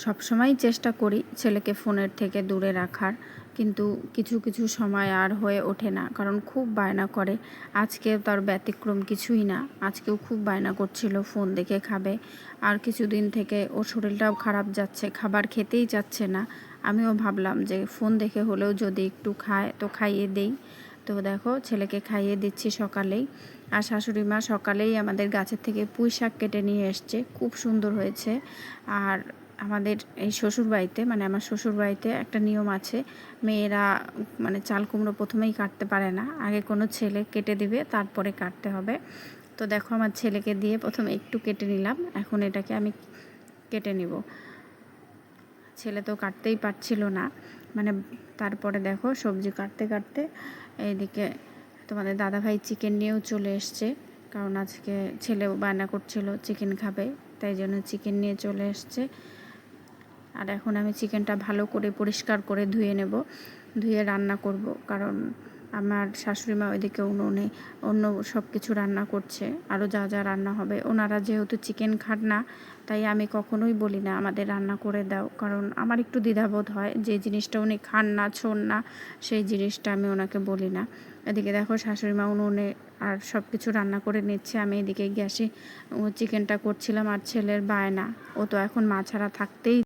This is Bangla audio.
সবসময় চেষ্টা করি ছেলেকে ফোনের থেকে দূরে রাখার, কিন্তু কিছু কিছু সময় আর হয়ে ওঠে না, কারণ খুব বায়না করে। আজকেও তার ব্যতিক্রম কিছুই না, আজকেও খুব বায়না করছিল ফোন দেখে খাবে। আর কিছুদিন থেকে ওর শরীরটাও খারাপ যাচ্ছে, খাবার খেতেই চাচ্ছে না। আমিও ভাবলাম যে ফোন দেখে হলেও যদি একটু খায় তো খাইয়ে দেই। তো দেখো ছেলেকে খাইয়ে দিচ্ছি সকালেই। আর শাশুড়ি মা সকালেই আমাদের গাছের থেকে পুঁই শাক কেটে নিয়ে এসছে, খুব সুন্দর হয়েছে। আর আমাদের এই শ্বশুরবাড়িতে, মানে আমার শ্বশুরবাড়িতে একটা নিয়ম আছে, মেয়েরা মানে চাল কুমড়ো প্রথমেই কাটতে পারে না, আগে কোনো ছেলে কেটে দিবে তারপরে কাটতে হবে। তো দেখো আমার ছেলেকে দিয়ে প্রথমে একটু কেটে নিলাম, এখন এটাকে আমি কেটে নিব। ছেলে তো কাটতেই পারছিল না, মানে তারপরে দেখো সবজি কাটতে কাটতে এইদিকে তোমাদের দাদাভাই চিকেন নিয়েও চলে এসছে, কারণ আজকে ছেলেও বায়না করছিল চিকেন খাবে, তাই জন্য চিকেন নিয়ে চলে এসছে। আর এখন আমি চিকেনটা ভালো করে পরিষ্কার করে ধুয়ে নেব, ধুয়ে রান্না করব, কারণ আমার শাশুড়ি মা ওইদিকে উনুনে অন্য সব কিছু রান্না করছে, আরও যা যা রান্না হবে। ওনারা যেহেতু চিকেন খান না, তাই আমি কখনোই বলি না আমাদের রান্না করে দাও, কারণ আমার একটু দ্বিধাবোধ হয়, যে জিনিসটা উনি খান না, ছোন না, সেই জিনিসটা আমি ওনাকে বলি না। এদিকে দেখো শাশুড়ি মা উনুনে আর সব কিছু রান্না করে নিচ্ছে, আমি এদিকে গ্যাসে চিকেনটা করছিলাম। আর ছেলের বায়না, ও তো এখন মা ছাড়া থাকতেই